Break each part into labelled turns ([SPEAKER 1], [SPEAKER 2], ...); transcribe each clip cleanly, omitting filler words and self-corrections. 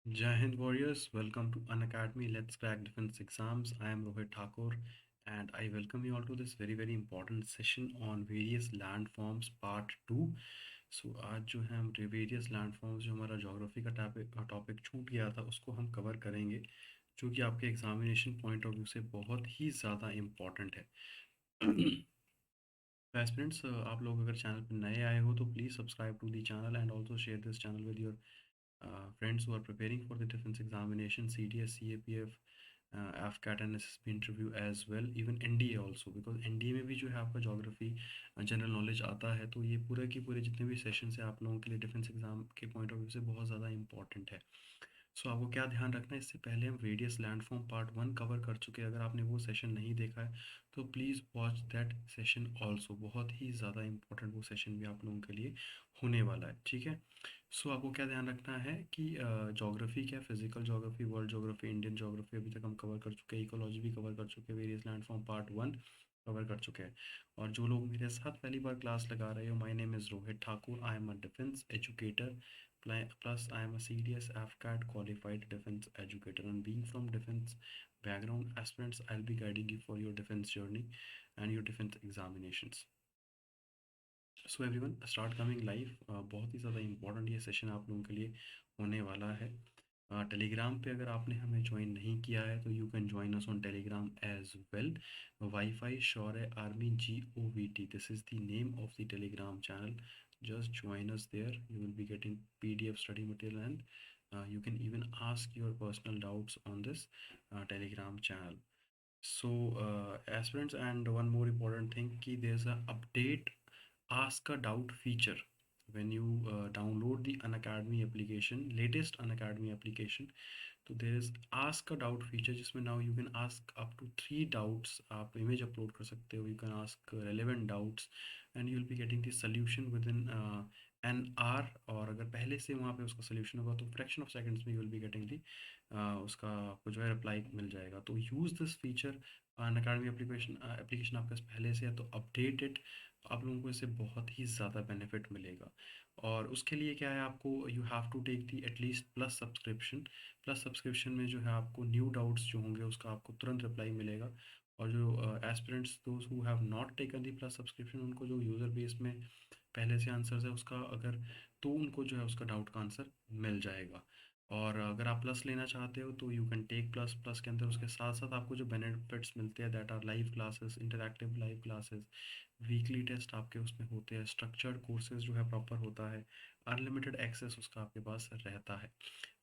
[SPEAKER 1] Jai Hind warriors, welcome to Unacademy Let's Crack Defense Exams. I am Rohit Thakur and I welcome you all to this very important session on various landforms part 2. So आज जो है हम various landforms जो हमारा geography का topic छूट गया था उसको हम कवर करेंगे, जो कि आपके एग्जामिनेशन पॉइंट ऑफ व्यू से बहुत ही ज़्यादा इम्पॉर्टेंट है। एस्पिरेंट्स, आप लोग अगर चैनल पर नए आए हो तो please subscribe to the channel and also share this channel with your friends who are preparing for the defense examination, CDS, CAPF, AFCAT and SSB interview as well, even NDA also, because NDA में भी जो है आपका geography general knowledge आता है, तो ये पूरे के पूरे जितने भी सेशन है आप लोगों के लिए डिफेंस एग्जाम के पॉइंट ऑफ व्यू से बहुत ज़्यादा इंपॉर्टेंट है। सो आपको क्या ध्यान रखना है, इससे पहले हम रेडियस लैंडफॉर्म पार्ट 1 कवर कर चुके हैं। अगर आपने वो सेशन नहीं देखा है तो please watch that session also, बहुत ही ज़्यादा इंपॉर्टेंट वो सेशन भी आप लोगों के लिए होने वाला है। ठीक है, सो आपको क्या ध्यान रखना है कि ज्योग्राफी क्या, physical geography, world geography, Indian geography अभी तक हम कवर कर चुके हैं, इकोलॉजी भी कवर कर चुके हैं, वेरियस लैंडफॉर्म पार्ट 1 कवर कर चुके हैं। और जो लोग मेरे साथ पहली बार क्लास लगा रहे हो, my name is Rohit Thakur, I am a defence educator, plus I am a CDS AFCAT qualified defense educator, and being from defense background aspirants, I'll be guiding you for your defense journey and your defense examinations. So everyone start coming live, बहुत ही ज़्यादा important ये session आप लोगों के लिए होने वाला है। टेलीग्राम पे अगर आपने हमें ज्वाइन नहीं किया है तो you can join us on Telegram as well. Wifi Shaurya army GOVT, this is the name of the Telegram channel. just join us there, you will be getting PDF study material, and you can even ask your personal doubts on this telegram channel. So aspirants, and one more important thing ki there's a update ask a doubt feature when you download the Unacademy application, latest Unacademy application. तो there is ask a doubt feature जिसमें now you can ask up to 3 doubts, आप image upload कर सकते हो, you can ask relevant doubts and you will be getting the solution within an hour। और अगर पहले से वहाँ पे उसका solution होगा तो fraction of seconds में you will be getting the उसका आपको जो है reply मिल जाएगा। तो use this feature, Unacademy application आपके पास पहले से है तो अपडेट इट, आप लोगों को इससे बहुत ही ज़्यादा बेनिफिट मिलेगा। और उसके लिए क्या है, आपको you have to take the at least plus subscription. Plus subscription में जो है आपको न्यू डाउट्स जो होंगे उसका आपको तुरंत रिप्लाई मिलेगा। और जो aspirants those who have not taken the plus subscription, उनको जो यूज़र बेस में पहले से आंसर्स है उसका अगर, तो उनको जो है उसका डाउट का आंसर मिल जाएगा। और अगर आप प्लस लेना चाहते हो तो you can take plus. Plus के अंदर उसके साथ साथ आपको जो बेनिफिट्स मिलते हैं that are live classes, interactive live classes, weekly test आपके उसमें होते हैं, स्ट्रक्चर्ड कोर्सेज जो है प्रॉपर होता है, अनलिमिटेड एक्सेस उसका आपके पास रहता है।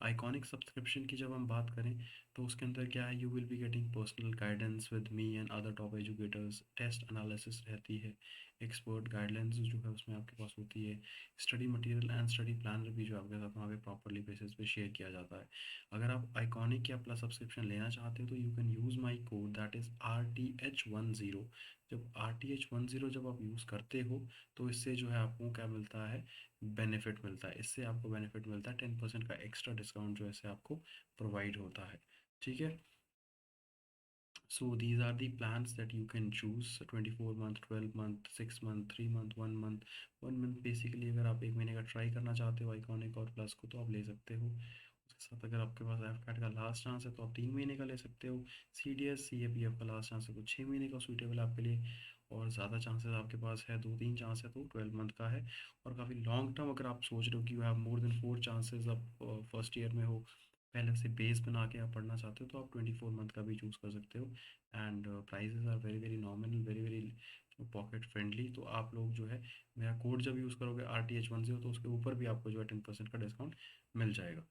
[SPEAKER 1] आइकॉनिक सब्सक्रिप्शन की जब हम बात करें तो उसके अंदर क्या है, you will be getting personal guidance with me and other top educators, test analysis रहती है, एक्सपर्ट गाइडलाइंस जो है उसमें आपके पास होती है, study material and study planner भी जो आपके साथ वहाँ पे प्रॉपरली बेसिस पे शेयर किया जाता है। अगर आप आइकॉनिक या प्लस सब्सक्रिप्शन लेना चाहते हो तो you can use my code that is RTH10। जब RTH10 जब आप यूज़ करते हो तो इससे जो है आपको क्या मिलता है, बेनिफिट मिलता है। इससे आपको बेनिफिट मिलता है 10% का एक्स्ट्रा डिस्काउंट जो है आपको प्रोवाइड होता है। ठीक है, so these are the plans that you can choose: 24 month, 12 month, 6 month, 3 month, 1 month। 1 month basically अगर आप एक महीने का ट्राई करना चाहते हो आइकॉनिक और प्लस को तो आप ले सकते हो। उसके साथ अगर आपके पास एफ कैट का लास्ट चांस है तो आप 3 महीने का ले सकते हो। CDS CAPF का लास्ट चांस है तो 6 महीने का सूटेबल है आपके लिए। और ज़्यादा चांसेस आपके पास है, 2-3 चांस है तो 12 मंथ का है। और काफ़ी लॉन्ग टर्म अगर आप सोच रहे हो कि you have more than 4 chances, आप फर्स्ट ईयर में हो, पहले से बेस बना के आप पढ़ना चाहते हो तो आप 24 मंथ का भी चूज़ कर सकते हो। And prices are very very nominal, very very pocket friendly. तो आप लोग जो है मेरा कोड जब यूज़ करोगे RTH10 तो उसके ऊपर भी आपको जो है 10% का डिस्काउंट मिल जाएगा।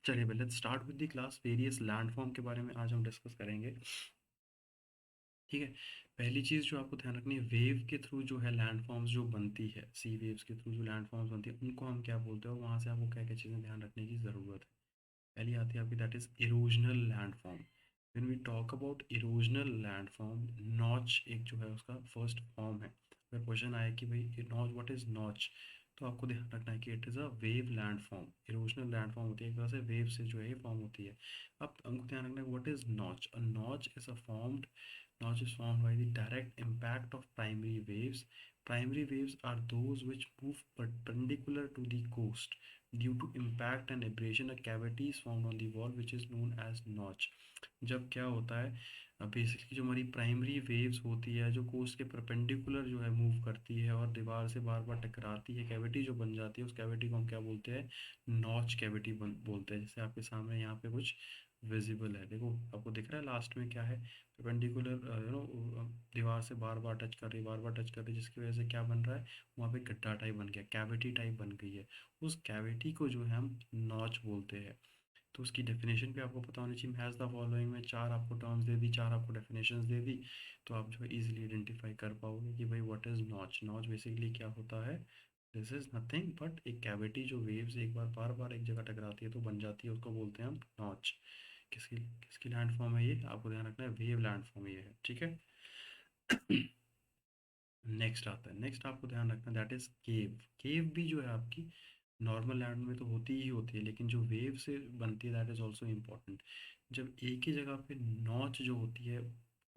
[SPEAKER 1] चलिए भाई, let's start with the class. Various landform के बारे में आज हम डिस्कस करेंगे। ठीक है, पहली चीज़ जो आपको ध्यान रखनी है, वेव के थ्रू जो है लैंडफॉर्म्स जो बनती है, सी वेव्स के थ्रू जो लैंडफॉर्म्स बनती है उनको हम क्या बोलते हैं और वहाँ से आपको क्या क्या चीज़ें ध्यान रखने की ज़रूरत है। पहली आती है आपकी that is erosional landform. When we talk about erosional landform, notch एक जो है उसका फर्स्ट फॉर्म है। अगर क्वेश्चन आए कि भाई नॉच, व्हाट इज नॉच, तो आपको ध्यान रखना है कि it is a wave landform. Erosional landform होती है एक तरह से वेव से जो है ये फॉर्म होती है। अब हमको ध्यान रखना है what is notch. A notch is a formed, notch is formed by the direct impact of primary waves. Primary waves are those which move perpendicular to the coast. Due to impact and abrasion a cavity is found on the wall which is known as notch. जब क्या होता है, basically जो हमारी primary waves होती है जो coast के परपेंडिकुलर जो है मूव करती है और दीवार से बार बार टकराती है, कैविटी जो बन जाती है उस कैविटी को हम क्या बोलते हैं, नॉच कैविटी बोलते हैं। जैसे आपके सामने यहाँ पे कुछ विजिबल है, देखो आपको दिख रहा है लास्ट में क्या है, परपेंडिकुलर दीवार से बार बार टच कर रही, बार बार टच कर रही, जिसकी वजह से क्या बन रहा है, वहाँ पे गड्ढा टाइप बन गया, कैविटी टाइप बन गई है। उस कैविटी को जो है हम नॉच बोलते हैं। तो उसकी डेफिनेशन भी आपको पता होनी चाहिए। हैज़ द फॉलोइंग में चार आपको टर्म्स दे दी, चार आपको डेफिनेशंस दे दी, तो आप जो है इजीली आइडेंटिफाई कर पाओगे कि भाई what is notch. Notch basically क्या होता है, दिस इज़ नथिंग बट एक कैविटी जो वेव्स एक बार बार बार एक जगह टकराती है तो बन जाती है, उसको बोलते हैं हम नॉच। किसकी किसकी लैंड फॉर्म है ये, आपको ध्यान रखना है, वेव लैंड फॉर्म ये है, ठीक है। नेक्स्ट आता है, नेक्स्ट आपको ध्यान रखना दैट इज केव। केव भी जो है आपकी नॉर्मल लैंड में तो होती ही होती है, लेकिन जो वेव से बनती है दैट इज ऑल्सो इम्पॉर्टेंट। जब एक ही जगह पे नॉच जो होती है,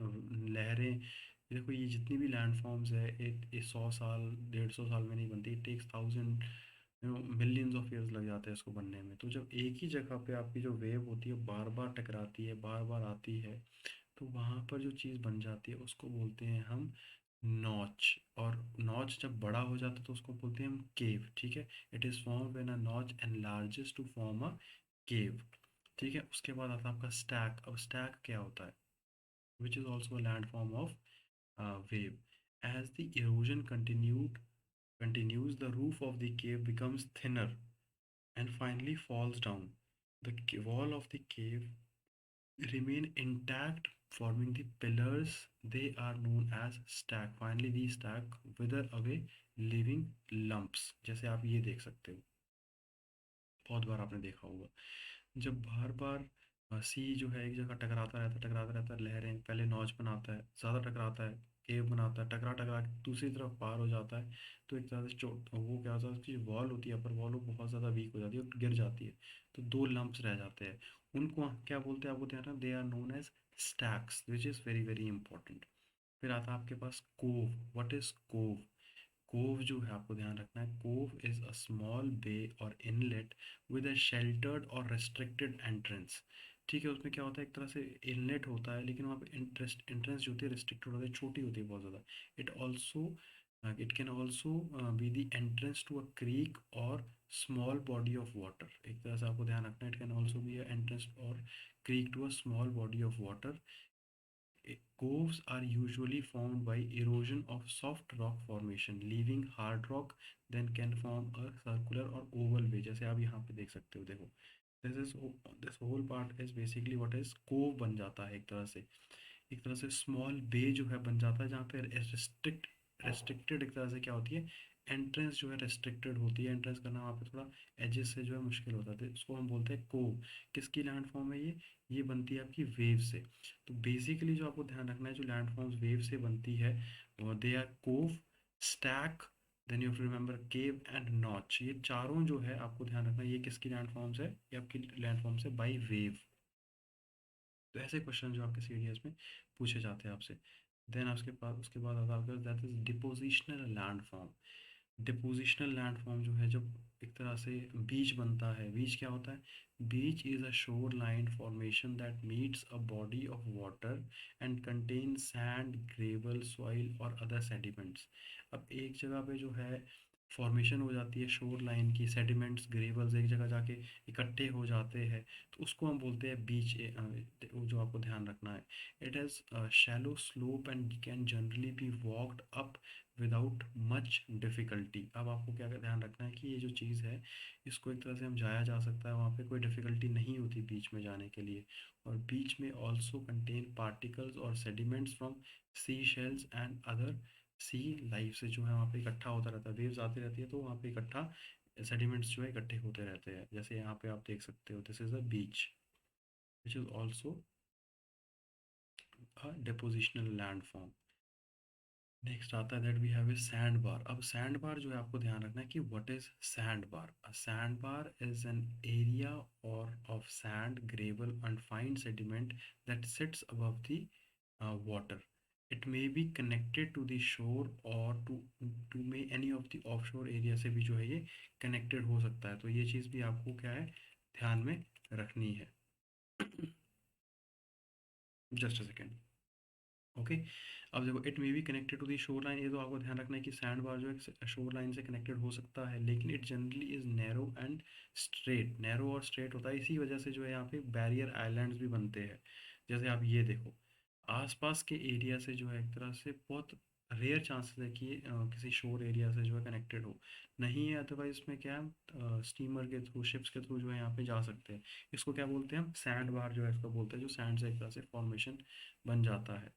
[SPEAKER 1] लहरें, ये देखो ये जितनी भी लैंड फॉर्म्स है, ये 100 साल 150 साल में नहीं बनती, it takes thousand millions of years लग जाते हैं इसको बनने में। तो जब एक ही जगह पे आपकी जो वेव होती है बार बार टकराती है, बार बार आती है, तो वहाँ पर जो चीज़ बन जाती है उसको बोलते हैं हम नॉच। और नॉच जब बड़ा हो जाता है तो उसको बोलते हैं हम केव, ठीक है। It is form when a notch enlarges to form a cave, ठीक है। उसके बाद आता है आपका स्टैक। अब स्टैक क्या होता है, विच is also land form of wave. As the erosion continues, the roof of the cave becomes thinner and finally falls down. The wall of the cave remain intact, forming the pillars. They are known as stack. Finally, these stack wither away, leaving lumps. जैसे आप ये देख सकते हो, बहुत बार आपने देखा होगा, जब बार बार सी जो है एक जगह टकराता रहता है, लहरें पहले नॉच बनाता है, ज़्यादा टकराता है, केव बनाता है, टकरा टकरा के दूसरी तरफ पार हो जाता है, तो एक तरह से चोट, वो क्या होता है, उसकी जो वॉल होती है, अपर वॉल, वो बहुत ज़्यादा वीक हो जाती है और गिर जाती है, तो दो लंप्स रह जाते हैं। उनको क्या बोलते हैं, आपको ध्यान रखना, they are known as stacks, which is very very important. फिर आता है आपके पास cove. What is cove? Cove जो है आपको ध्यान रखना है, cove is a small bay or inlet with a sheltered or restricted entrance, ठीक है। उसमें क्या होता है, एक तरह से इनलेट होता है लेकिन वहाँ पे एंट्रेंस जो होती है रिस्ट्रिक्टेड होती है, छोटी होती है बहुत ज़्यादा। It can also be the entrance to a creek or small body of water. एक तरह से आपको ध्यान रखना है, it can also be entrance or creek to a small body of water. Coves are usually formed by erosion of soft rock formation, leaving hard rock, then can form a circular or oval way, जैसे आप यहाँ पे देख सकते हो, देखो this is this whole part is basically what is cove बन जाता है, एक तरह से स्मॉल बे जो है बन जाता है, जहाँ पे रेस्ट्रिक्टेड एक तरह से क्या होती है, एंट्रेंस जो है रेस्ट्रिक्टेड होती है, एंट्रेंस करना वहाँ पे थोड़ा एजेस से जो है मुश्किल होता है, तो इसको हम बोलते हैं कोव। किसकी लैंड फॉर्म है ये बनती है आपकी वेव से। तो बेसिकली जो आपको ध्यान रखना है, जो लैंड फॉर्म्स वेव से बनती है, they are cove, stack, then you have to remember cave and notch. ये चारों जो है आपको ध्यान रखना है, ये किसकी लैंड फॉर्म्स है, ये आपकी लैंड फॉर्म्स है बाई वेव। तो ऐसे क्वेश्चन जो आपके सीडीएस में पूछे जाते हैं आपसे। देन उसके बाद आता है that is depositional land form. Depositional land form जो है, जब एक तरह से बीच बनता है, बीच क्या होता है, बीच is a shore line formation that meets a body of water and contain sand, gravel, soil और अदर सेडिमेंट्स। अब एक जगह पे जो है फॉर्मेशन हो जाती है शोर लाइन की, सेडिमेंट्स ग्रेवल्स एक जगह जाके इकट्ठे हो जाते हैं, तो उसको हम बोलते हैं बीच। वो जो आपको ध्यान रखना है, it has shallow slope and can generally be walked up without much difficulty. अब आपको क्या ध्यान रखना है कि ये जो चीज़ है, इसको एक तरह से हम जाया जा सकता है, वहाँ पे कोई डिफ़िकल्टी नहीं होती बीच में जाने के लिए। और बीच में ऑल्सो कंटेन पार्टिकल्स और sediments from sea shells and other sea life से जो है वहाँ पे इकट्ठा होता रहता है, वेव्स आती रहती है तो वहाँ पे इकट्ठा सेडिमेंट्स जो है इकट्ठे होते रहते हैं, जैसे यहाँ पे आप देख सकते हो, this is a beach which is also a depositional land form. Next आता है that we have a sand bar. अब सैंड बार जो है आपको ध्यान रखना है कि what is sand bar. A sand bar is an area or of sand, gravel and fine sediment that sits above the water. It may be connected to the shore or to may any of the offshore area से भी जो है ये connected हो सकता है। तो ये चीज़ भी आपको क्या है ध्यान में रखनी है। Just a second. ओके। अब देखो it may be connected to the shore line, ये तो आपको ध्यान रखना है कि सैंड बार जो है शोर लाइन से कनेक्टेड हो सकता है, लेकिन it generally is narrow and straight. Narrow और स्ट्रेट होता है, इसी वजह से जो है यहाँ पे बैरियर आइलैंड्स भी बनते हैं। जैसे आप ये देखो आसपास के एरिया से जो है एक तरह से बहुत रेयर चांसेस है कि किसी शोर एरिया से जो है कनेक्टेड हो, नहीं है अदरवाइज इसमें क्या है स्टीमर के थ्रू शिप्स के थ्रू जो है यहाँ पे जा सकते हैं। इसको क्या बोलते हैं हम सैंड बार जो है इसको बोलते हैं, जो सैंड से एक तरह से फॉर्मेशन बन जाता है।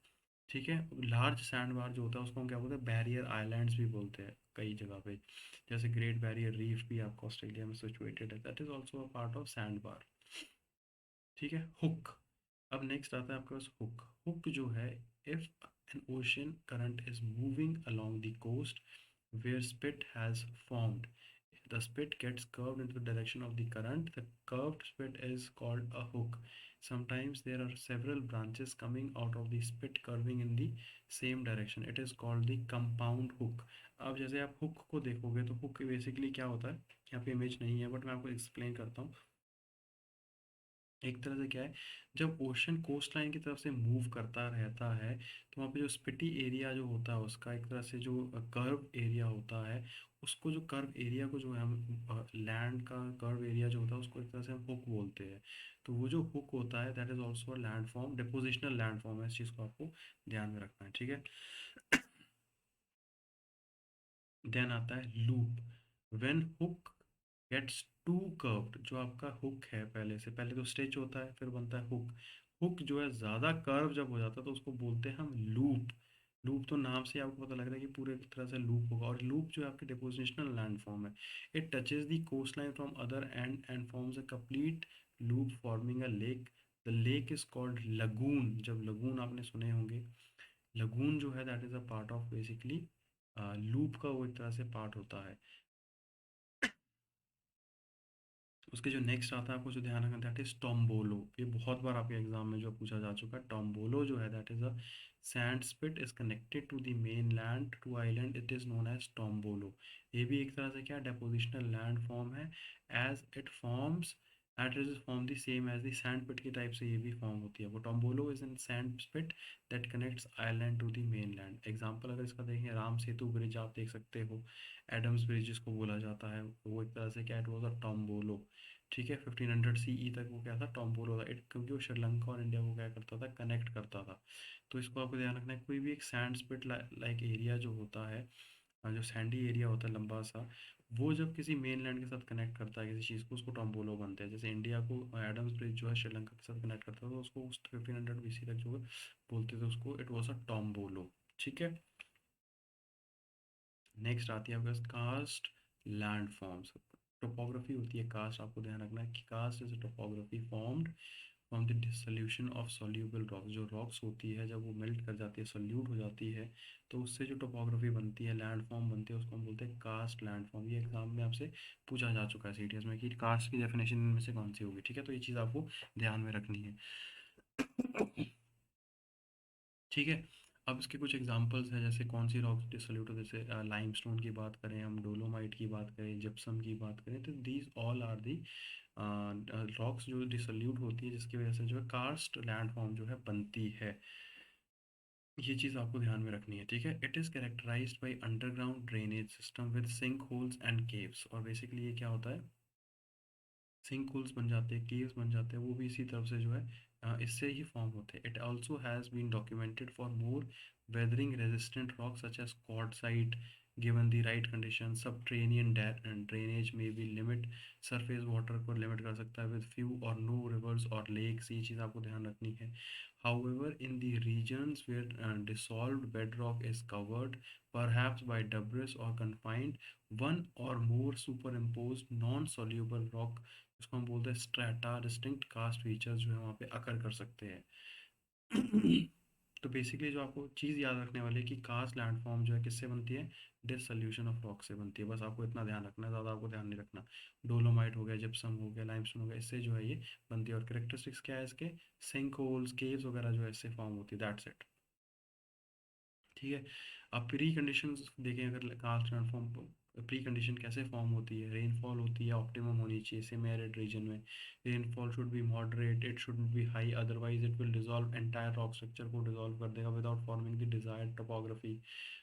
[SPEAKER 1] ठीक है। लार्ज सैंड बार जो होता है उसको हम क्या बोलते हैं बैरियर आइलैंड्स भी बोलते हैं कई जगह पे। जैसे ग्रेट बैरियर रीफ भी आपको ऑस्ट्रेलिया में सिचुएटेड है, that is also a part of sand bar. ठीक है। हुक। अब नेक्स्ट आता है आपके पास हुक। हुक जो है if an ocean current is moving along the coast where spit has formed, the spit gets curved into the direction of the current. The curved spit is called a hook. Sometimes there are several branches coming out of the spit curving in the same direction. It is called the compound hook. अब जैसे आप hook को देखोगे तो hook basically क्या होता है, यहाँ पे इमेज नहीं है बट मैं आपको एक्सप्लेन करता हूँ। एक तरह से क्या है, जब ओशन कोस्ट लाइन की तरफ से मूव करता रहता है तो वहाँ पे जो स्पिटी एरिया जो होता है उसका एक तरह से जो कर्व एरिया होता है, उसको जो कर्व एरिया को जो है हम लैंड का कर्व एरिया जो होता है उसको एक तरह से हम हुक बोलते हैं। तो वो जो हुक होता है that is also land form, depositional land form है, इस चीज़ को आपको ध्यान में रखना है। ठीक है। देन आता है loop. When hook gets to curved, जो आपका हुक है पहले से, पहले तो स्टिच होता है फिर बनता है हुक। हुक जो है ज़्यादा कर्व जब हो जाता है तो उसको बोलते हैं हम लूप। लूप तो नाम से आपको पता लग रहा है कि पूरे तरह से लूप होगा, और लूप जो है आपकी डिपोजिशनल लैंड फॉर्म है। It touches the coast line from other end and forms a complete loop forming a lake. The lake is called lagoon. जब लगून आपने सुने होंगे, लगून जो है that is a part of basically loop का, वो एक तरह से पार्ट होता है। उसके जो नेक्स्ट आता है आपको जो ध्यान रखना दैट इज टोम्बोलो। ये बहुत बार आपके एग्जाम में जो पूछा जा चुका है। टोम्बोलो जो है that is a sand spit is connected to the mainland to island, it is known as tombolo. ये भी एक तरह से क्या डेपोजिशनल लैंड फॉर्म है, as it forms at is form the same as the sand pit की type से ये भी फॉर्म होती है। वो tombolo is in sand spit that connects island to the mainland. Example अगर इसका देखें, राम सेतु ब्रिज आप देख सकते हो, एडम्स ब्रिज जिसको बोला जाता है, वो एक तरह से क्या इट वॉज अ टोम्बोलो। ठीक है। 1500 सीई तक वो क्या था टोम्बोलो था, इट क्योंकि वो श्रीलंका और इंडिया को क्या करता था कनेक्ट करता था। तो इसको आपको ध्यान रखना है, कोई भी एक सैंड स्पिट लाइक एरिया जो होता है, जो सैंडी एरिया होता है लंबा सा, वो जब किसी मेन लैंड के साथ कनेक्ट करता है किसी चीज़ को, उसको टोम्बोलो बनते हैं। जैसे इंडिया को एडम्स ब्रिज जो है श्रीलंका के साथ कनेक्ट करता था, तो उसको उस 1500 बीसी तक जो है बोलते थे उसको, इट वॉज अ टोम्बोलो। ठीक है। नेक्स्ट आती है आपके पास कास्ट लैंड फॉर्म्स। टोपोग्राफी होती है कास्ट, आपको ध्यान रखना है कि karst is topography formed from the dissolution of soluble rocks. जो रॉक्स होती है जब वो मेल्ट कर जाती है, सोल्यूट हो जाती है, तो उससे जो टोपोग्राफी बनती है, लैंड फॉर्म बनती है, उसको हम बोलते हैं कास्ट लैंड फॉर्म। ये एग्जाम में आपसे पूछा जा चुका है सीटीएस में कि कास्ट की डेफिनेशन इनमें से कौन सी होगी। ठीक है। तो ये चीज़ आपको ध्यान में रखनी है। ठीक है। अब इसके कुछ एग्जांपल्स हैं, जैसे कौन सी रॉक्स डिसोल्यूट हो, जैसे लाइमस्टोन की बात करें, हम डोलोमाइट की बात करें, जिप्सम की बात करें, तो these all are the rocks जो डिसोल्यूट होती है, जिसकी वजह से जो है कार्स्ट लैंडफॉर्म जो है बनती है। ये चीज़ आपको ध्यान में रखनी है। ठीक है। It is characterized by underground drainage system with sink holes and caves. और बेसिकली ये क्या होता है, सिंक होल्स बन जाते हैं, केव्स बन जाते हैं, वो भी इसी तरफ से जो है इससे ही फॉर्म होते हैं। It also has been documented for more weathering resistant rock such as quartzite given the right condition. Subterranean drainage में भी लिमिट सरफेस वाटर को लिमिट कर सकता है with few or no rivers or lakes. ये चीज़ आपको ध्यान रखनी है। However, in the regions where dissolved bedrock is covered, perhaps by debris or confined, one or more superimposed non-soluble rock, जिसको हम बोलते हैं स्ट्रेटा, डिस्टिंक्ट कास्ट फीचर्स जो है वहाँ पे अकर कर सकते हैं। तो बेसिकली जो आपको चीज़ याद रखने वाली है कि कास्ट लैंडफॉर्म जो है किससे बनती है, डिसोल्यूशन ऑफ रॉक से बनती है। बस आपको इतना ध्यान रखना है, ज़्यादा आपको ध्यान नहीं रखना। डोलोमाइट हो गया, जिप्सम हो गया, लाइमस्टोन हो गया, इससे जो है ये बनती है। और करेक्टरिस्टिक्स क्या है इसके, सिंक होल्स केव्स वगैरह जो है इससे फॉर्म होती है, दैट्स इट। ठीक है। अब प्री कंडीशंस देखें, अगर कास्ट ट्रांसफॉर्म प्री कंडीशन कैसे फॉर्म होती है, रेनफॉल होती है ऑप्टिमम होनी चाहिए सेमी एरिड रीजन में, rainfall should be moderate, it should be high, otherwise it will dissolve entire rock structure को डिसॉल्व कर देगा without forming the desired topography.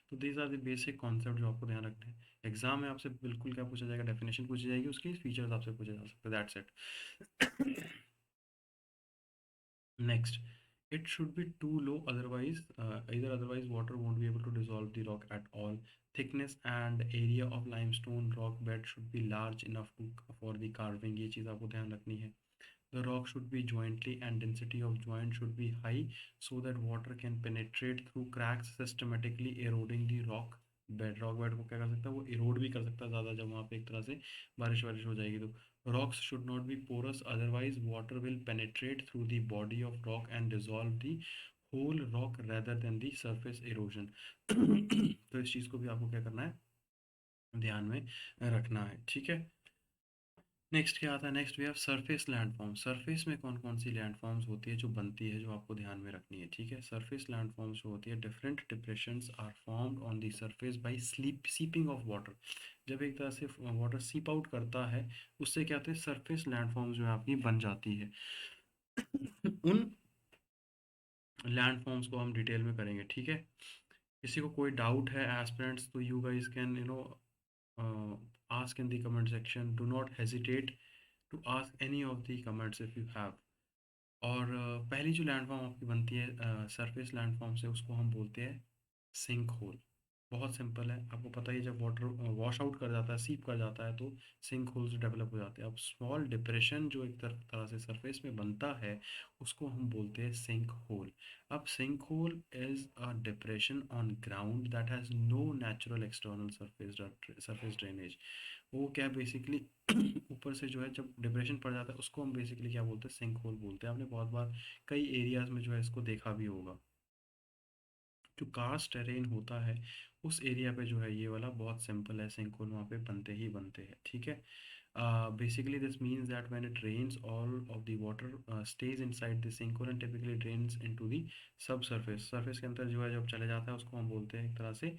[SPEAKER 1] तो these are the basic concept जो आपको ध्यान रखना है। एग्जाम में आपसे बिल्कुल क्या पूछा जाएगा, डेफिनेशन पूछी जाएगी, उसकी फीचर्स आपसे पूछे जा सकते हैं, that's it. Next, it should be too low, otherwise, otherwise water won't be able to dissolve the rock at all. Thickness and area of limestone rock bed should be large enough to for the carving. ये चीज़ आपको ध्यान रखनी है। The rock should be jointly and density of joint should be high so that water can penetrate through cracks systematically eroding the rock bed. Rock bed को क्या कर सकता है, वो इरोड भी कर सकता है ज़्यादा, जब वहाँ पे एक तरह से बारिश वारिश हो जाएगी तो। Rocks should not be porous, otherwise water will penetrate through the body of rock and dissolve the whole rock rather than the surface erosion. तो इस चीज़ को भी आपको क्या करना है, ध्यान में रखना है, ठीक है। नेक्स्ट क्या आता है, next we have surface landform. Surface में कौन कौन सी लैंडफॉर्म्स होती है जो बनती है, जो आपको ध्यान में रखनी है, ठीक है। सरफेस लैंडफॉर्म्स जो होती है, different depressions are formed on the surface by seeping of water. जब एक तरह से वाटर सीप आउट करता है, उससे क्या होता है, सरफेस लैंडफॉर्म्स जो है आपकी बन जाती है। उन लैंडफॉर्म्स को हम डिटेल में करेंगे, ठीक है। किसी को कोई डाउट है एस्पिरेंट्स, तो you guys can ask in the comment section. Do not hesitate to ask any of the comments if you have. और पहली जो लैंडफॉर्म आपकी बनती है सरफेस लैंडफॉर्म से, उसको हम बोलते हैं सिंक होल। बहुत सिंपल है, आपको पता ही है, जब वाटर वॉश आउट कर जाता है, सीप कर जाता है, तो सिंक होल्स डेवलप हो जाते हैं। अब स्मॉल डिप्रेशन जो एक तरह से सरफेस में बनता है, उसको हम बोलते हैं सिंक होल। अब sink hole is a depression on ground that has no natural external surface drainage. वो क्या बेसिकली ऊपर से जो है, जब डिप्रेशन पड़ जाता है, उसको हम बेसिकली क्या बोलते हैं, सिंक होल बोलते हैं। आपने बहुत बार कई एरियाज में जो है इसको देखा भी होगा। जो कास्ट टेरेन होता है, उस एरिया पे जो है ये वाला बहुत सिंपल है, सिंक होल वहाँ पे बनते ही बनते हैं, ठीक है। Basically this means that when it rains, all of the water stays inside the sinkhole and typically drains into the subsurface। Surface के अंदर जो है जब चले जाता है, उसको हम बोलते हैं एक तरह से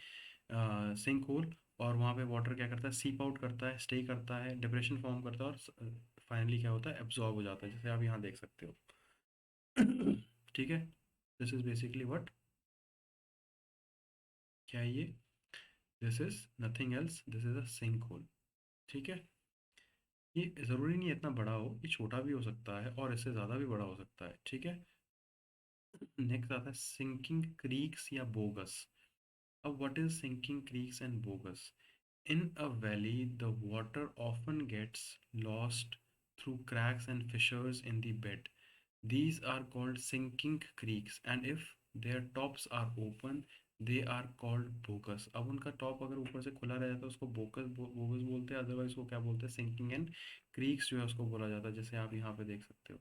[SPEAKER 1] सिंक होल। और वहाँ पे वाटर क्या करता है, सीप आउट करता है, स्टे करता है, डिप्रेशन फॉर्म करता है, और फाइनली क्या होता है, एब्जॉर्ब हो जाता है, जैसे आप यहाँ देख सकते हो। ठीक है। दिस इज बेसिकली व्हाट, क्या है ये, this is nothing else, this is a sink hole, ठीक है। ये ज़रूरी नहीं है इतना बड़ा हो, ये छोटा भी हो सकता है और इससे ज़्यादा भी बड़ा हो सकता है, ठीक है। नेक्स्ट आता है सिंकिंग क्रीक्स या बोगस। अब what is sinking creeks and bogues? In a valley, the water often gets lost through cracks and fissures in the bed. These are called sinking creeks, and if their tops are open, they are called bogus। अब उनका top अगर ऊपर से खुला रह जाता है, उसको बोगस बोलते हैं, अदरवाइज वो क्या बोलते हैं, सिंकिंग एंड क्रीक्स जो है उसको बोला जाता है, जैसे आप यहाँ पे देख सकते हो।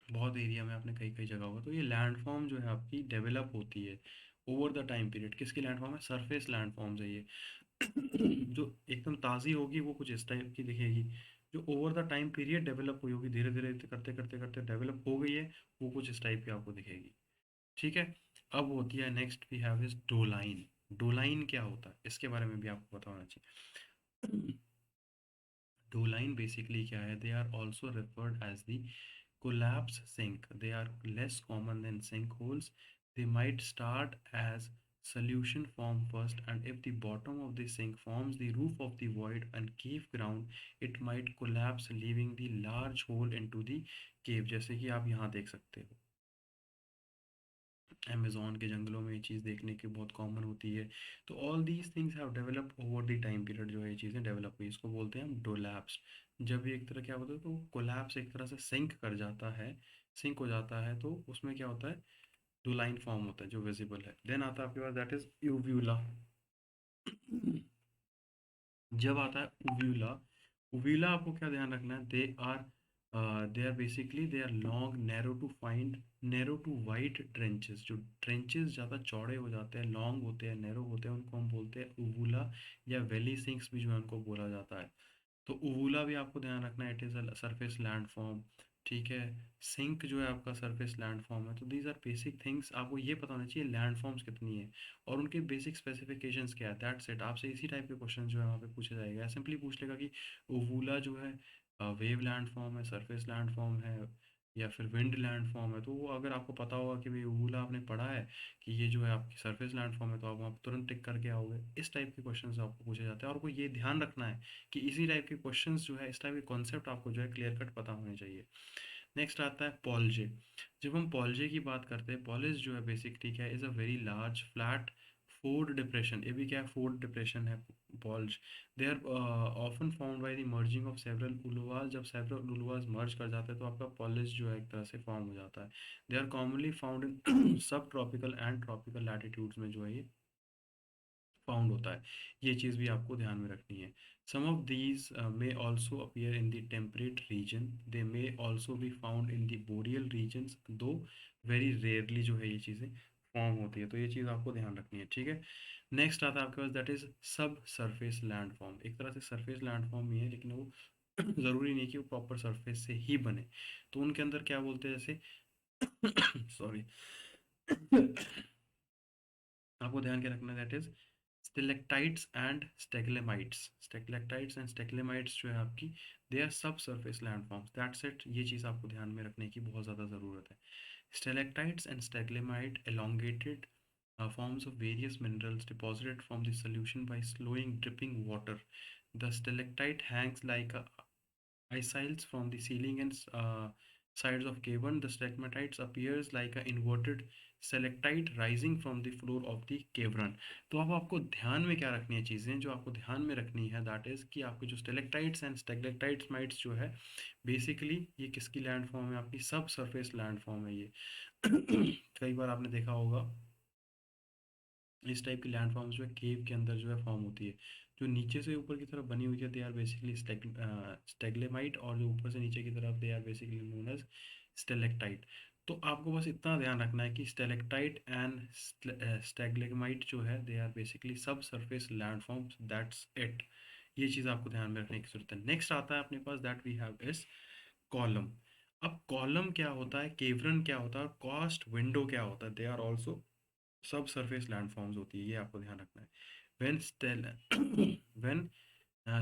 [SPEAKER 1] बहुत एरिया में आपने कई कई जगह होगा। तो ये लैंडफॉर्म जो है आपकी डेवलप होती है ओवर द टाइम पीरियड। किसकी लैंडफॉर्म है, सरफेस लैंडफॉर्म्स है ये। जो एकदम ताज़ी होगी वो कुछ इस टाइप की दिखेगी, जो over the time period develop हुई होगी, धीरे धीरे करते करते करते डेवलप हो गई है, वो कुछ इस टाइप की आपको दिखेगी, ठीक है। अब होती है next we have is doline. Doline क्या होता है, इसके बारे में भी आपको पता होना चाहिए। डोलाइन बेसिकली क्या है, they are also referred as the collapse sink. They are less common than sinkholes. They might start as solution form first, and if the bottom of the sink forms the roof of the void and cave ground, it might collapse, leaving the large hole into the cave। जैसे कि आप यहाँ देख सकते हो, Amazon के जंगलों में ये चीज़ देखने की बहुत कॉमन होती है। तो all these things have developed over the time period, जो है ये चीज़ें डेवलप हुई, इसको बोलते हैं हम डोलैप्स। जब ये एक तरह क्या होता है, तो कोलैप्स एक तरह से सिंक कर जाता है, सिंक हो जाता है, तो उसमें क्या होता है, दो लाइन फॉर्म होता है जो विजिबल है। देन आता है आपके पास दैट इज यूव्यूला। जब आता है उव्यूला, उव्यूला आपको क्या ध्यान रखना है, they are basically they are long narrow to find, narrow to wide trenches. जो ट्रेंचेस ज़्यादा चौड़े हो जाते हैं, लॉन्ग होते हैं, नैरो होते हैं, उनको हम बोलते हैं उवुला, या वैली सिंक्स भी जो है उनको बोला जाता है। तो उवुला भी आपको ध्यान रखना है, it is a surface land form. ठीक है। सिंक जो है आपका सरफेस लैंडफॉर्म है। तो दीज आर बेसिक थिंग्स, आपको ये पता होना चाहिए लैंडफॉर्म्स कितनी है और उनके बेसिक स्पेसिफिकेशंस क्या है। That's it. आपसे इसी टाइप के क्वेश्चन जो है वहाँ पे पूछा जाएगा। सिंपली पूछ लेगा कि ओवूला जो है वेव लैंडफॉर्म है, सरफेस लैंडफॉर्म है, या फिर विंड लैंडफॉर्म है। तो वो अगर आपको पता होगा कि भाई ओवूला आपने पढ़ा है कि ये जो है आपकी सरफेस लैंडफॉर्म है, तो आप वहाँ पे तुरंत टिक करके आओगे। इस टाइप के क्वेश्चन आपको पूछे जाते हैं। और आपको ये ध्यान रखना है कि इसी टाइप के क्वेश्चंस जो है, इस टाइप के कॉन्सेप्ट आपको जो है क्लियर कट पता होने चाहिए। नेक्स्ट आता है पॉल्जे। जब हम पॉल्जे की बात करते हैं, पॉलिस जो है बेसिक, ठीक है, is a very large flat floored depression. ये भी क्या है, फोर्ड डिप्रेशन है poljes. They are often found by the merging of several uvalas. जब सेवरल उलुवास मर्ज कर जाते हैं तो आपका पॉलिस जो है एक तरह से फॉर्म हो जाता है। They are commonly found in subtropical and tropical latitudes में जो है ये फाउंड होता है। ये चीज़ भी आपको ध्यान में रखनी है। Some of these may also appear in the temperate region. They may also be found in the boreal regions, though very rarely जो है ये चीज़ें फॉर्म होती है। तो ये चीज़ आपको ध्यान रखनी है, ठीक है। नेक्स्ट आता है आपके पास, दैट इज सब सरफेस लैंडफॉर्म। एक तरह से सरफेस लैंडफॉर्म ही है, लेकिन वो ज़रूरी नहीं कि वो प्रॉपर सरफेस से ही बने। तो उनके अंदर क्या बोलते हैं, जैसे सॉरी आपको ध्यान के रखना, that is stalactites and स्टेगलेमाइट्स। Stalactites and स्टेगलेमाइट्स जो है आपकी, दे आर सब सरफेस लैंडफॉर्म्स। That's it. ये चीज़ आपको ध्यान में रखने की बहुत ज़्यादा ज़रूरत है। Stalactites and stalagmite elongated forms of various minerals deposited from the solution by slowing dripping water. The stalactite hangs like a missiles from the ceiling and sides of cavern. The stalagmites appears like an inverted stalactite rising from the floor of the cavern. तो अब आपको ध्यान में क्या रखनी है, चीज़ें जो आपको ध्यान में रखनी है, दैट इज़ कि आपके जो स्टेलेक्टाइट्स एंड स्टेगलेक्टाइट्स माइट्स जो है, बेसिकली ये किसकी लैंड फॉर्म है, आपकी सब सरफेस लैंड फॉर्म है ये। कई बार आपने देखा होगा इस टाइप की लैंड फॉर्म्स जो है केव के अंदर जो है फॉर्म होती है। जो नीचे से ऊपर की तरफ बनी हुई है, दे आर बेसिकली स्टेगलेमाइट, और जो ऊपर से नीचे की तरफ, they are basically known as stalactite. तो आपको बस इतना ध्यान रखना है कि स्टेलेक्टाइट एंड स्टेगलेमाइट जो है, दे आर बेसिकली सब surface land forms. That's it. ये चीज़ आपको ध्यान में रखने की जरूरत है। नेक्स्ट आता है अपने पास, that we have is column. अब कॉलम क्या होता है, केवरन क्या होता है, और कॉस्ट विंडो क्या होता है, they are also subsurface landforms होती है। ये आपको ध्यान रखना है। When stal when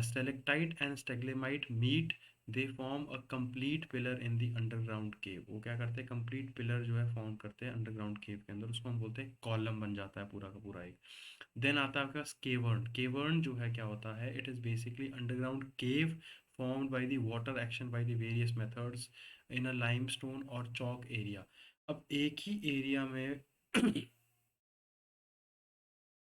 [SPEAKER 1] stalactite and stalagmite meet, they form a complete pillar in the underground cave. वो क्या करते हैं, कंप्लीट पिलर जो है फॉर्म करते हैं अंडरग्राउंड केव के अंदर। उसको हम बोलते हैं कॉलम, बन जाता है पूरा का पूरा एक। देन आता है आपके पास केवर्न। केवर्न जो है क्या होता है, it is basically underground cave formed by the water action by the various methods in a limestone और chalk area। अब एक ही एरिया में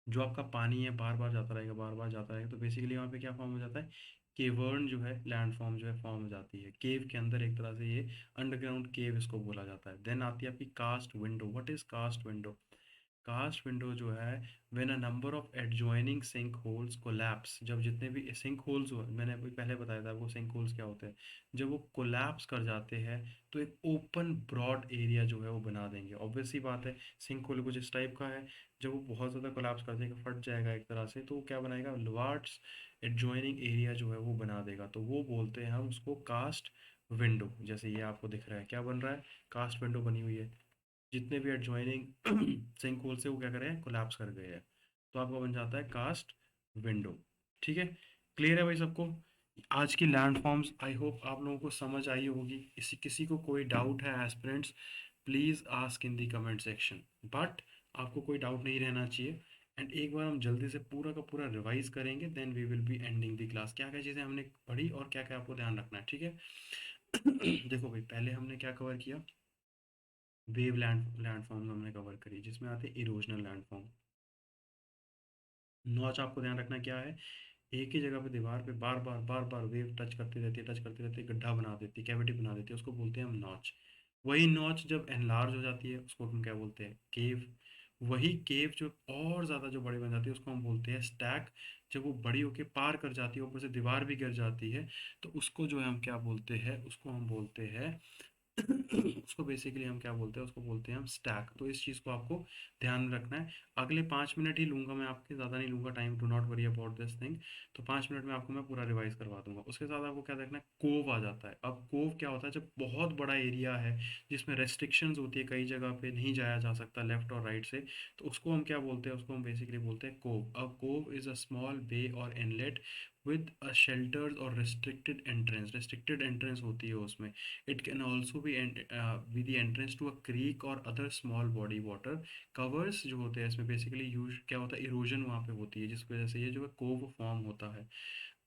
[SPEAKER 1] जो आपका पानी है बार बार जाता रहेगा, बार बार जाता रहेगा, तो बेसिकली वहाँ पे क्या फॉर्म हो जाता है, केवर्न जो है लैंड फॉर्म जो है फॉर्म हो जाती है केव के अंदर। एक तरह से ये अंडरग्राउंड केव इसको बोला जाता है। देन आती है आपकी karst window. What is karst window? Karst window जो है, when a number of adjoining sink holes collapse. जब जितने भी सिंक होल्स हो, मैंने अभी पहले बताया था आपको सिंक होल्स क्या होते हैं, जब वो कोलैप्स कर जाते हैं तो एक ओपन ब्रॉड एरिया जो है वो बना देंगे। ऑब्वियस सी बात है, सिंक होल कुछ इस टाइप का है, जब वो बहुत ज़्यादा कोलैप्स कर देगा, फट जाएगा एक तरह से, तो वो क्या बनाएगा, लार्ज एडजॉइनिंग एरिया जो है वो बना देगा। तो वो बोलते हैं हम उसको कास्ट विंडो। जैसे ये आपको दिख रहा है, क्या बन रहा है, कास्ट विंडो बनी हुई है। जितने भी एडजॉइनिंग सिंक होल से वो क्या करे हैं, कोलैप्स कर गए हैं। तो आपका बन जाता है कास्ट विंडो। ठीक है, क्लियर है भाई सबको? आज की लैंड फॉर्म्स आई होप आप लोगों को समझ आई होगी। इसी किसी को कोई डाउट है aspirants, please ask in the comment section. But आपको कोई डाउट नहीं रहना चाहिए। एंड एक बार हम जल्दी से पूरा का पूरा रिवाइज करेंगे, then we will be ending the class. क्या क्या चीज़ें हमने पढ़ी और क्या क्या आपको ध्यान रखना है, ठीक है। देखो भाई, पहले हमने क्या कवर किया, वेव लैंडफॉर्म हमने कवर करी, जिसमें आते हैं इरोजनल लैंडफॉर्म। नॉच आपको ध्यान रखना क्या है, एक ही जगह पे दीवार पे बार बार वेव टच करती रहती है, टच करती रहती है, गड्ढा बना देती है, कैविटी बना देती है, उसको बोलते हैं हम नॉच। वही नॉच जब एनलार्ज हो जाती है, उसको हम क्या बोलते हैं, केव। वही केव जो और ज़्यादा जो बड़ी बन जाती है, उसको हम बोलते हैं स्टैक। जब वो बड़ी होके पार कर जाती है, ऊपर से दीवार भी गिर जाती है, तो उसको जो है हम क्या बोलते हैं, उसको हम बोलते हैं उसको बेसिकली हम क्या बोलते हैं, उसको बोलते हैं हम स्टैक। तो इस चीज़ को आपको ध्यान में रखना है। अगले 5 मिनट ही लूँगा मैं आपके, ज़्यादा नहीं लूँगा time, do not worry about this thing. तो 5 मिनट में आपको मैं पूरा रिवाइज करवा दूंगा। उसके साथ आपको क्या देखना है, कोव आ जाता है। अब कोव क्या होता है, जब बहुत बड़ा एरिया है जिसमें रेस्ट्रिक्शंस होती है, कई जगह पे नहीं जाया जा सकता लेफ्ट और राइट से, तो उसको हम क्या बोलते हैं, उसको हम बेसिकली बोलते हैं कोव। अब cove is a small bay or inlet with a shelters or restricted entrance. Restricted entrance होती है उसमें। It can also be the entrance to a creek or other small body water covers जो होते हैं इसमें। Basically use क्या होता है, इरोजन वहाँ पे होती है, जिस वजह से ये जो है कोव फॉर्म होता है।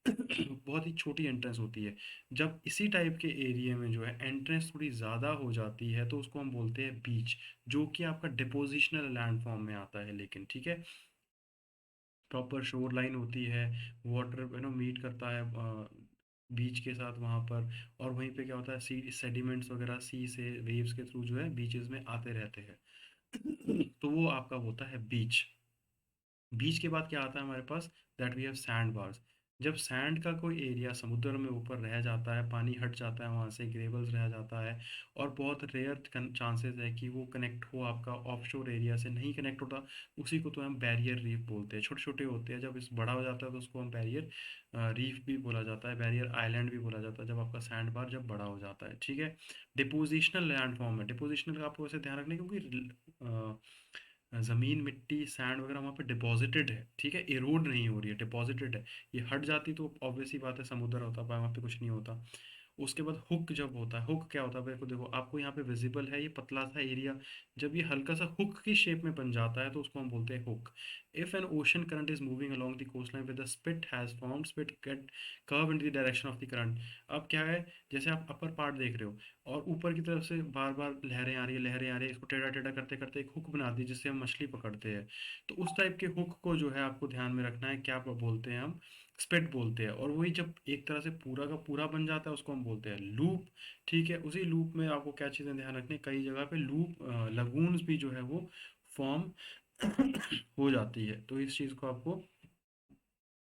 [SPEAKER 1] बहुत ही छोटी एंट्रेंस होती है। जब इसी टाइप के एरिया में जो है एंट्रेंस थोड़ी ज़्यादा हो जाती है, तो उसको हम बोलते हैं बीच, जो कि आपका डिपोजिशनल लैंड फॉर्म में आता है। लेकिन ठीक है, प्रॉपर शोर लाइन होती है, वाटर मीट करता है बीच के साथ वहाँ पर। और वहीं पे क्या होता है, सी सेडिमेंट्स वगैरह सी से वेव्स के थ्रू जो है बीचेस में आते रहते हैं। तो वो आपका होता है बीच। बीच के बाद क्या आता है हमारे पास, that we have sand bars. जब सैंड का कोई एरिया समुद्र में ऊपर रह जाता है, पानी हट जाता है वहाँ से, ग्रेवल्स रह जाता है, और बहुत रेयर चांसेस है कि वो कनेक्ट हो आपका ऑफशोर एरिया से, नहीं कनेक्ट होता, उसी को तो हम बैरियर रीफ बोलते हैं। छोटे छोटे होते हैं, जब इस बड़ा हो जाता है तो उसको हम बैरियर रीफ भी बोला जाता है, बैरियर आइलैंड भी बोला जाता है, जब आपका सैंड बार जब बड़ा हो जाता है। ठीक है, डिपोजिशनल लैंड फॉर्म है। डिपोजिशनल का आपको वैसे ध्यान रखना है, क्योंकि ज़मीन मिट्टी सैंड वगैरह वहाँ पे डिपॉजिटेड है। ठीक है, इरोड नहीं हो रही है, डिपॉजिटेड है। ये हट जाती तो ऑब्वियस ही बात है, समुद्र होता है वहाँ पे कुछ नहीं होता। उसके बाद हुक जब होता है, हुक क्या होता है, देखो देखो आपको यहाँ पे विजिबल है ये पतला सा एरिया। जब ये हल्का सा हुक की शेप में बन जाता है तो उसको हम बोलते हैं hook. If an ocean current is moving along the coast line with the spit has formed, spit get curve in the direction of the current. अब क्या है, जैसे आप अपर पार्ट देख रहे हो और ऊपर की तरफ से बार बार लहरें आ रही है, लहरें आ रही है, इसको टेढ़ा टेढ़ा करते करते एक हुक बना दी जिससे हम मछली पकड़ते हैं। तो उस टाइप के हुक को जो है आपको ध्यान में रखना है, क्या बोलते हैं हम, स्पिट बोलते हैं। और वही जब एक तरह से पूरा का पूरा बन जाता है उसको हम बोलते हैं लूप। ठीक है, उसी लूप में आपको क्या चीज़ें ध्यान रखनी है, कई जगह पे लूप लगून्स भी जो है वो फॉर्म हो जाती है। तो इस चीज़ को आपको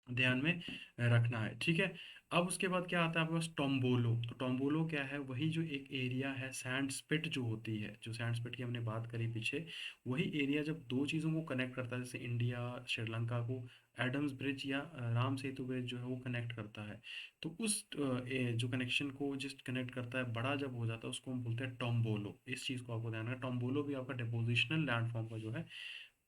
[SPEAKER 1] ध्यान में रखना है। ठीक है, अब उसके बाद क्या आता है आपके पास, टोम्बोलो। तो टोम्बोलो क्या है, वही जो एक एरिया है सैंड स्पिट जो होती है, जो सैंड स्पिट की हमने बात करी पीछे, वही एरिया जब दो चीज़ों को कनेक्ट करता है, जैसे इंडिया श्रीलंका को एडम्स ब्रिज या राम सेतु ब्रिज जो है वो कनेक्ट करता है। तो उस जो कनेक्शन को जिस कनेक्ट करता है, बड़ा जब हो जाता है उसको हम बोलते हैं टोम्बोलो। इस चीज़ को आपको ध्यान रखना, टोम्बोलो भी आपका डिपोजिशनल लैंडफॉर्म का जो है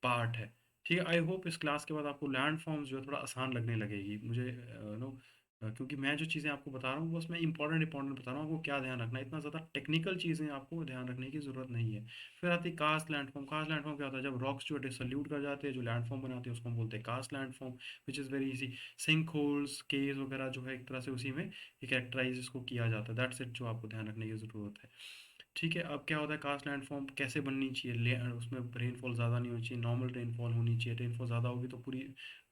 [SPEAKER 1] पार्ट है। ठीक है, आई होप इस क्लास के बाद आपको लैंड फॉर्म्स जो है थोड़ा आसान लगने लगेगी। मुझे नो क्योंकि मैं जो चीज़ें आपको बता रहा हूँ बस मैं इंपॉर्टेंट इंपॉर्टेंट बता रहा हूँ, आपको क्या ध्यान रखना है, इतना ज़्यादा टेक्निकल चीज़ें आपको ध्यान रखने की ज़रूरत नहीं है। फिर आती है कास्ट लैंडफॉर्म। कास्ट लैंडफॉर्म क्या होता है, जब रॉक्स जो है डिसोल्यूट कर जाते हैं, जो लैंडफॉर्म बनाते हैं उसको हम बोलते हैं karst landform, which is very easy. Sink holes, caves वगैरह जो है एक तरह से उसी में कैरेक्टराइज इसको किया जाता है। दैट्स इट, जो आपको ध्यान रखने की ज़रूरत है। ठीक है, अब क्या होता है, कास्ट लैंडफॉर्म कैसे बननी चाहिए, उसमें रेनफॉल ज़्यादा नहीं होनी चाहिए, नॉर्मल रेनफॉल होनी चाहिए। रेनफॉल ज़्यादा होगी तो पूरी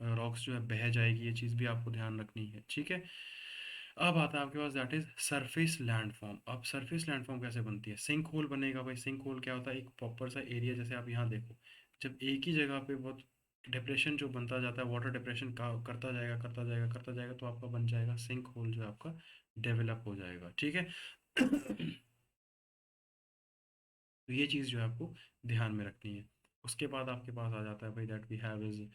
[SPEAKER 1] रॉक्स जो है बह जाएगी, ये चीज़ भी आपको ध्यान रखनी है। ठीक है, अब आता है आपके पास दैट इज सरफेस लैंडफॉर्म। अब सरफेस लैंडफॉर्म कैसे बनती है, सिंक होल बनेगा भाई। सिंक होल क्या होता है, एक प्रॉपर सा एरिया, जैसे आप यहाँ देखो, जब एक ही जगह पे बहुत डिप्रेशन जो बनता जाता है, वाटर डिप्रेशन का करता जाएगा करता जाएगा करता जाएगा, तो आपका बन जाएगा सिंक होल जो है आपका डेवलप हो जाएगा। ठीक है। तो ये चीज़ जो है आपको ध्यान में रखनी है। उसके बाद आपके पास आ जाता है भाई, that we have is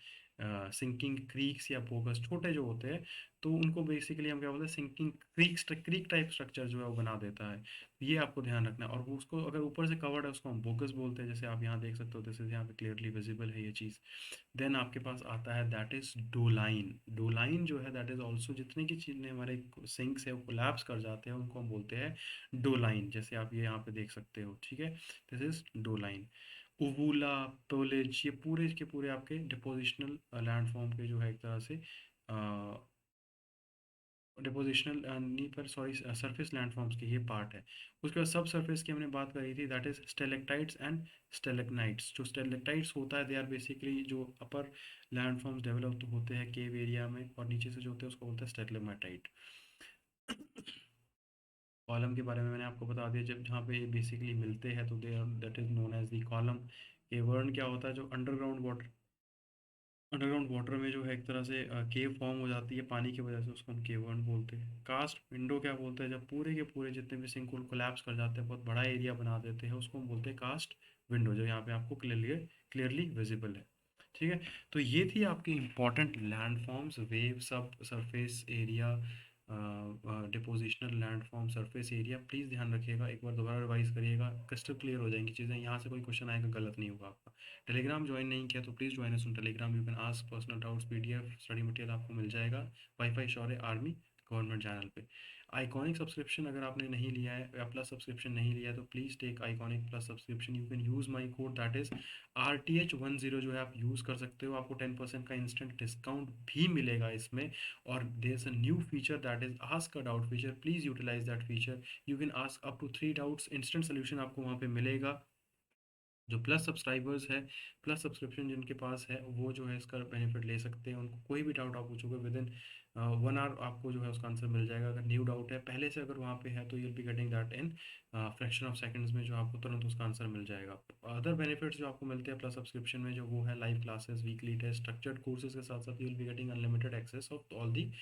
[SPEAKER 1] sinking creeks या बोगस, छोटे जो होते हैं, तो उनको बेसिकली हम क्या बोलते हैं, sinking creeks, creek type structure जो है वो बना देता है। ये आपको ध्यान रखना है। और वो उसको अगर ऊपर से कवर्ड है उसको हम बोगस बोलते हैं, जैसे आप यहाँ देख सकते हो, दिस इज यहाँ पे क्लियरली विजिबल है ये चीज़। देन आपके पास आता है दैट इज डोलाइन। डोलाइन जो है दैट इज ऑल्सो, जितने की चीज़ें हमारे सिंक्स है वो कोलैप्स कर जाते हैं उनको हम बोलते हैं डोलाइन, जैसे आप ये यहाँ पे देख सकते हो। ठीक है, दिस इज डोलाइन। उवूला, पोलेज, ये पूरे के पूरे आपके डिपोजिशनल लैंडफॉर्म के जो है एक तरह से डिपोजिशनल नहीं पर सॉरी सरफेस लैंडफॉर्म्स के ये पार्ट है। उसके बाद सब सरफेस की हमने बात करी थी, दैट इज स्टेलेक्टाइट्स एंड स्टेलेग्नाइट्स। जो स्टेलेक्टाइट्स होता है, दे आर बेसिकली जो अपर लैंडफॉर्म्स डेवलप होते हैं केव एरिया में, और नीचे से जो होते हैं उसको बोलते हैं स्टेलेमाइटाइट। कॉलम के बारे में मैंने आपको बता दिया, जब जहाँ पे बेसिकली मिलते हैं तो they that is known as the column. Cavern क्या होता है, जो अंडरग्राउंड वाटर अंडरग्राउंड वाटर में जो है एक तरह से केव फॉर्म हो जाती है पानी की वजह से, उसको हम केवर्न बोलते हैं। कास्ट विंडो क्या बोलते हैं, जब पूरे के पूरे जितने भी सिंक कोलैप्स कर जाते हैं, बहुत बड़ा एरिया बना देते हैं, उसको हम बोलते हैं कास्ट विंडो, जो यहाँ पे आपको क्लियरली विजिबल है। ठीक है। तो ये थी आपकी इंपॉर्टेंट लैंडफॉर्म्स, वेव, सब surface area, depositional landform, surface area. Please ध्यान रखिएगा, एक बार दोबारा रिवाइज करिएगा, क्रिस्टल क्लियर हो जाएंगी चीज़ें, यहाँ से कोई क्वेश्चन आएगा गलत नहीं होगा आपका। टेलीग्राम ज्वाइन नहीं किया तो please join us on Telegram, you can ask personal doubts, PDF study material आपको मिल जाएगा wifi Shaurya army government channel पे। आइकॉनिक सब्सक्रिप्शन अगर आपने नहीं लिया है या प्लस सब्सक्रिप्शन नहीं लिया है तो please take iconic plus subscription, you can use my code that is RTH10, जो है आप यूज़ कर सकते हो, आपको 10% का इंस्टेंट डिस्काउंट भी मिलेगा इसमें। और there is a new feature that is ask a doubt feature, please utilize that feature, you can ask up to 3 doubts, instant solution आपको वहाँ पे मिलेगा। जो प्लस सब्सक्राइबर्स है, प्लस सब्सक्रिप्शन जिनके पास है, वो जो है इसका बेनिफिट ले सकते हैं, उनको कोई भी डाउट आप पूछोगे विद इन 1 आवर आपको जो है उसका आंसर मिल जाएगा। अगर न्यू डाउट है पहले से अगर वहाँ पे है तो you'll be getting that in fraction of seconds में, जो आपको तुरंत उसका आंसर मिल जाएगा। अदर बेनिफिट्स जो आपको मिलते हैं प्लस सब्सक्रिप्शन में, जो वो है live classes, weekly test, structured courses के साथ साथ you'll be getting unlimited access of all the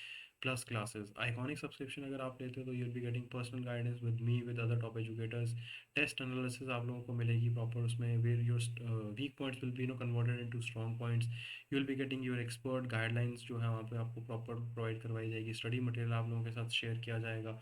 [SPEAKER 1] plus classes. Iconic subscription अगर आप लेते हो तो you'll be getting personal guidance with me, with other top educators, test analysis आप लोगों को मिलेगी प्रॉपर उसमें, where your weak points will be converted into strong points, you will be getting your expert guidelines जो है वहाँ पे आपको प्रॉपर प्रोवाइड करवाई जाएगी, स्टडी मटेरियल आप लोगों के साथ शेयर किया जाएगा,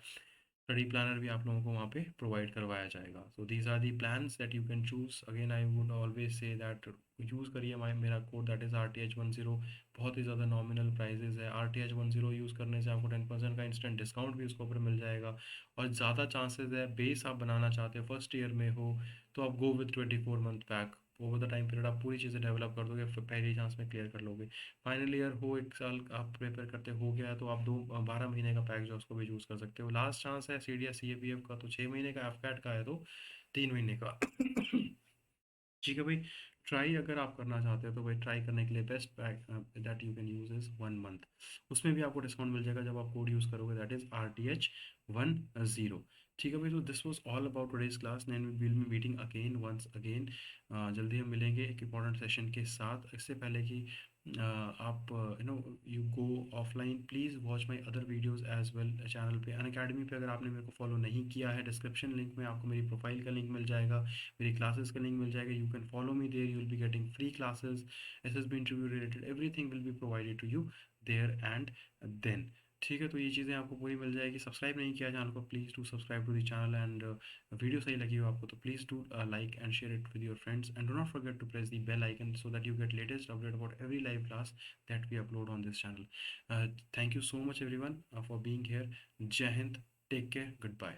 [SPEAKER 1] स्टडी प्लानर भी आप लोगों को वहाँ पे प्रोवाइड करवाया जाएगा। So these are the plans that you can choose. Again I would always say that use करिए मेरा कोड दैट इज़ RTH10, बहुत ही ज़्यादा नॉमिनल प्राइजेज है। RTH10 यूज़ करने से आपको 10% का इंस्टेंट डिस्काउंट भी उसके ऊपर मिल जाएगा, और ज़्यादा चांसेस है बेस आप बनाना चाहते हो, फर्स्ट ईयर में हो तो आप go with 24 month pack. Over the time period आप पूरी चीज़ें डेवलप कर दोगे, फिर पहली चांस में क्लियर कर लोगे। फाइनल ईयर हो, 1 साल आप प्रिपेयर करते हो गया तो आप 12 महीने का पैक जो है उसको भी यूज़ कर सकते हो। लास्ट चांस है CDS CAPF का तो 6 महीने का, FCAT का है तो 3 महीने का। ठीक है भाई। ट्राई अगर आप करना चाहते हो तो भाई ट्राई करने के लिए best pack that you can use is 1 month, उसमें भी आपको डिस्काउंट मिल जाएगा जब आप कोड यूज़ करोगे, दैट इज़ RTH10। ठीक है भाई, तो this was all about today's class, and we will be meeting again once again. जल्दी हम मिलेंगे एक इंपॉर्टेंट सेशन के साथ। इससे पहले कि आप you go offline, please watch my other videos as well channel पे। अनअकैडमी पे अगर आपने मेरे को फॉलो नहीं किया है, डिस्क्रिप्शन लिंक में आपको मेरी प्रोफाइल का लिंक मिल जाएगा, मेरी क्लासेस का लिंक मिल जाएगा, you can follow me there, you will be getting free classes, SSB interview related everything will be provided to you there and then. ठीक है, तो ये चीज़ें आपको पूरी मिल जाएगी। सब्सक्राइब नहीं किया चैनल को, please do subscribe to the channel, and video सही लगी हो आपको तो please do like and share it with your friends, and do not forget to press the bell icon so that you get latest update about every live class that we upload on this channel. Thank you so much everyone for being here. Jai Hind, take care, goodbye.